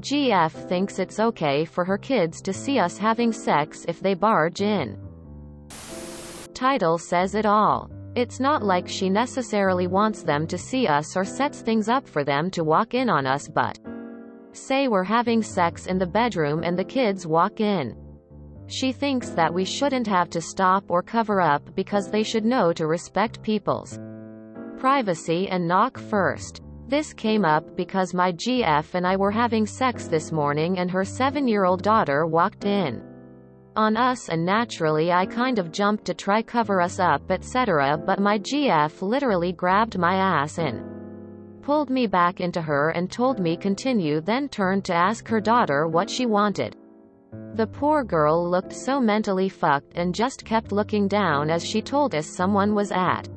GF thinks it's okay for her kids to see us having sex if they barge in. Title says it all. It's not like she necessarily wants them to see us or sets things up for them to walk in on us, but say we're having sex in the bedroom and the kids walk in. She thinks that we shouldn't have to stop or cover up because they should know to respect people's privacy and knock first. This came up because my GF and I were having sex this morning and her 7-year-old daughter walked in on us, and naturally I kind of jumped to try cover us up etc., but my GF literally grabbed my ass and pulled me back into her and told me continue, then turned to ask her daughter what she wanted. The poor girl looked so mentally fucked and just kept looking down as she told us someone was at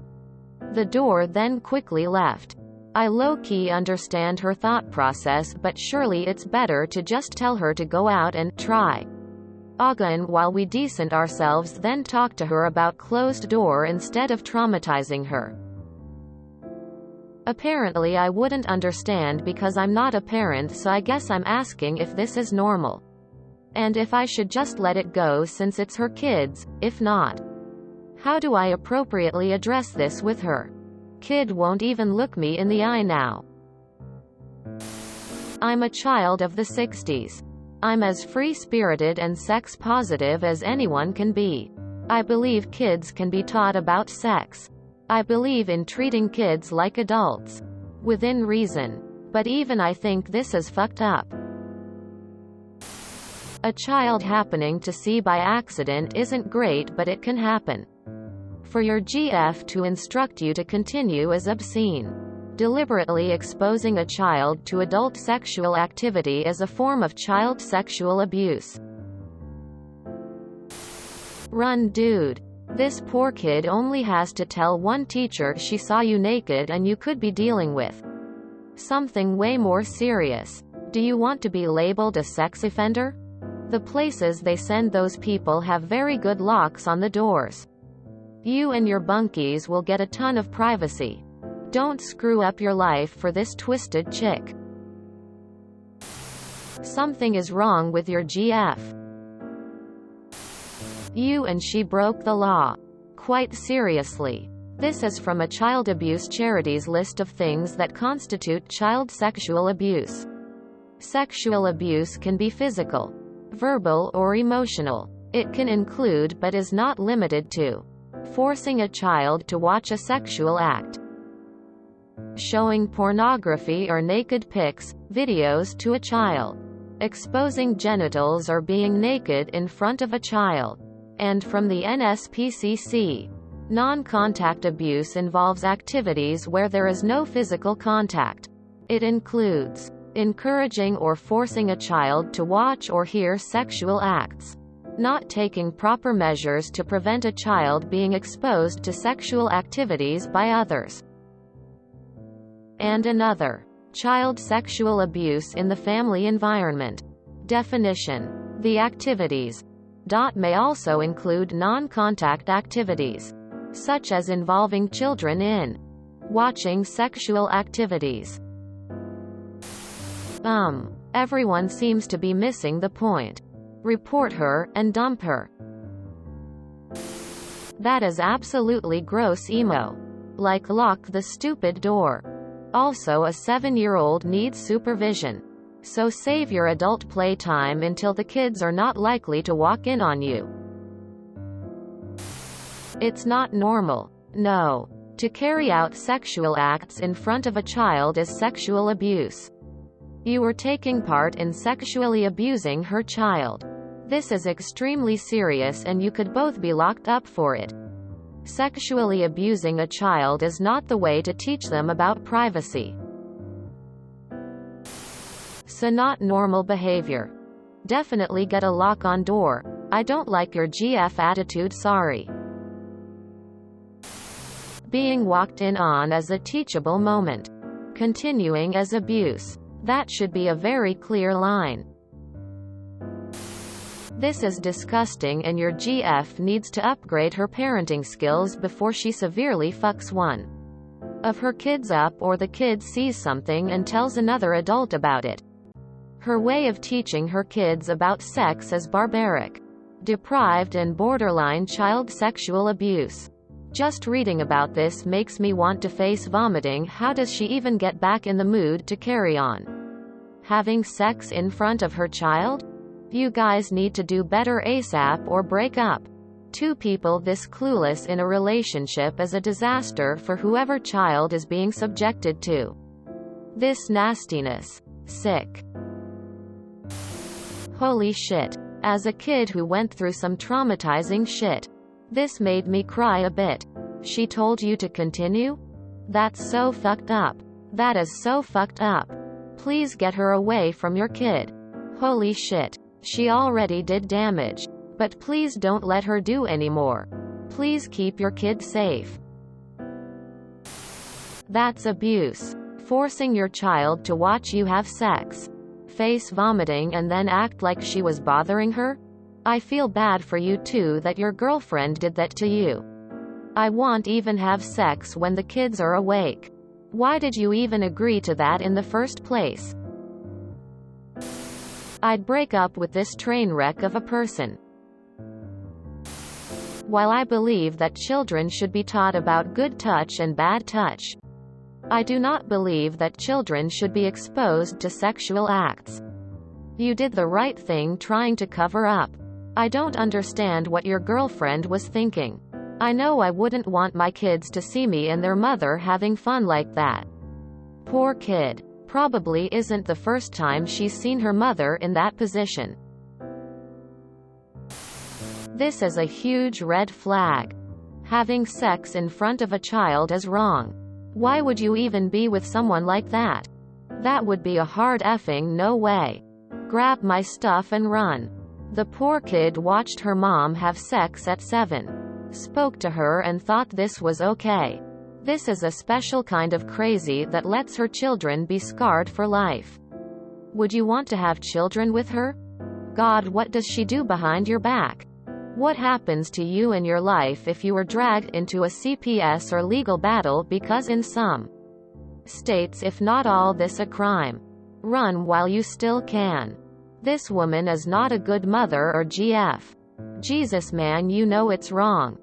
the door, then quickly left. I low-key understand her thought process, but surely it's better to just tell her to go out and try again while we decent ourselves, then talk to her about closed door instead of traumatizing her. Apparently I wouldn't understand because I'm not a parent, so I guess I'm asking if this is normal. And if I should just let it go since it's her kids. If not, how do I appropriately address this with her? Kid won't even look me in the eye now. I'm a child of the 60s. I'm as free-spirited and sex-positive as anyone can be. I believe kids can be taught about sex. I believe in treating kids like adults. Within reason. But even I think this is fucked up. A child happening to see by accident isn't great, but it can happen. For your GF to instruct you to continue is obscene. Deliberately exposing a child to adult sexual activity is a form of child sexual abuse. Run, dude. This poor kid only has to tell one teacher she saw you naked and you could be dealing with something way more serious. Do you want to be labeled a sex offender? The places they send those people have very good locks on the doors. You and your bunkies will get a ton of privacy. Don't screw up your life for this twisted chick. Something is wrong with your GF. You and she broke the law. Quite seriously. This is from a child abuse charity's list of things that constitute child sexual abuse. Sexual abuse can be physical, verbal, or emotional. It can include, but is not limited to, forcing a child to watch a sexual act, showing pornography or naked pics, videos to a child, exposing genitals or being naked in front of a child. And from the NSPCC, non-contact abuse involves activities where there is no physical contact. It includes encouraging or forcing a child to watch or hear sexual acts, not taking proper measures to prevent a child being exposed to sexual activities by others. And another, child sexual abuse in the family environment. Definition: the activities may also include non-contact activities, such as involving children in watching sexual activities. Everyone seems to be missing the point. Report her, and dump her. That is absolutely gross emo. Like, lock the stupid door. Also, a 7-year-old needs supervision. So save your adult playtime until the kids are not likely to walk in on you. It's not normal. No. To carry out sexual acts in front of a child is sexual abuse. You were taking part in sexually abusing her child. This is extremely serious and you could both be locked up for it. Sexually abusing a child is not the way to teach them about privacy. So not normal behavior. Definitely get a lock on door. I don't like your GF attitude, sorry. Being walked in on as a teachable moment. Continuing as abuse. That should be a very clear line. This is disgusting and your GF needs to upgrade her parenting skills before she severely fucks one of her kids up or the kid sees something and tells another adult about it. Her way of teaching her kids about sex is barbaric, deprived and borderline child sexual abuse. Just reading about this makes me want to face vomiting. How does she even get back in the mood to carry on having sex in front of her child? You guys need to do better ASAP or break up. Two people this clueless in a relationship is a disaster for whoever child is being subjected to this nastiness. Sick. Holy shit. As a kid who went through some traumatizing shit, this made me cry a bit. She told you to continue? That's so fucked up. That is so fucked up. Please get her away from your kid. Holy shit. She already did damage. But please don't let her do any more. Please keep your kid safe. That's abuse. Forcing your child to watch you have sex, face vomiting and then act like she was bothering her? I feel bad for you too that your girlfriend did that to you. I won't even have sex when the kids are awake. Why did you even agree to that in the first place? I'd break up with this train wreck of a person. While I believe that children should be taught about good touch and bad touch, I do not believe that children should be exposed to sexual acts. You did the right thing trying to cover up. I don't understand what your girlfriend was thinking. I know I wouldn't want my kids to see me and their mother having fun like that. Poor kid. Probably isn't the first time she's seen her mother in that position. This is a huge red flag. Having sex in front of a child is wrong. Why would you even be with someone like that? That would be a hard effing no way. Grab my stuff and run. The poor kid watched her mom have sex at 7. Spoke to her and thought this was okay. This is a special kind of crazy that lets her children be scarred for life. Would you want to have children with her? God, what does she do behind your back? What happens to you in your life if you were dragged into a CPS or legal battle because in some states, if not all, this a crime? Run while you still can. This woman is not a good mother or GF. Jesus man, you know it's wrong.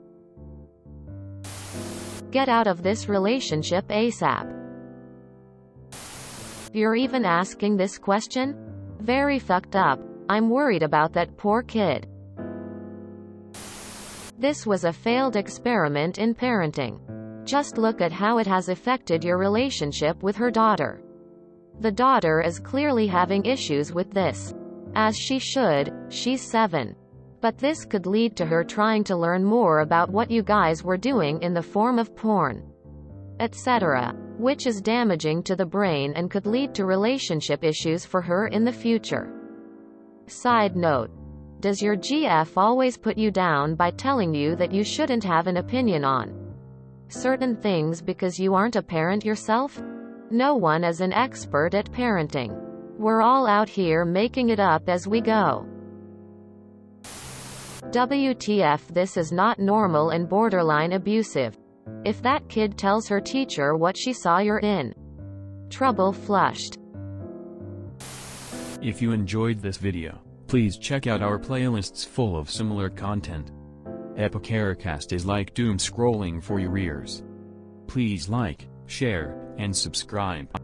Get out of this relationship ASAP. You're even asking this question? Very fucked up. I'm worried about that poor kid. This was a failed experiment in parenting. Just look at how it has affected your relationship with her daughter. The daughter is clearly having issues with this. As she should, she's 7. But this could lead to her trying to learn more about what you guys were doing in the form of porn, etc., which is damaging to the brain and could lead to relationship issues for her in the future. Side note. Does your GF always put you down by telling you that you shouldn't have an opinion on certain things because you aren't a parent yourself? No one is an expert at parenting. We're all out here making it up as we go. WTF, this is not normal and borderline abusive. If that kid tells her teacher what she saw, you're in trouble flushed. If you enjoyed this video, please check out our playlists full of similar content. Epicaricast is like doom scrolling for your ears. Please like, share, and subscribe.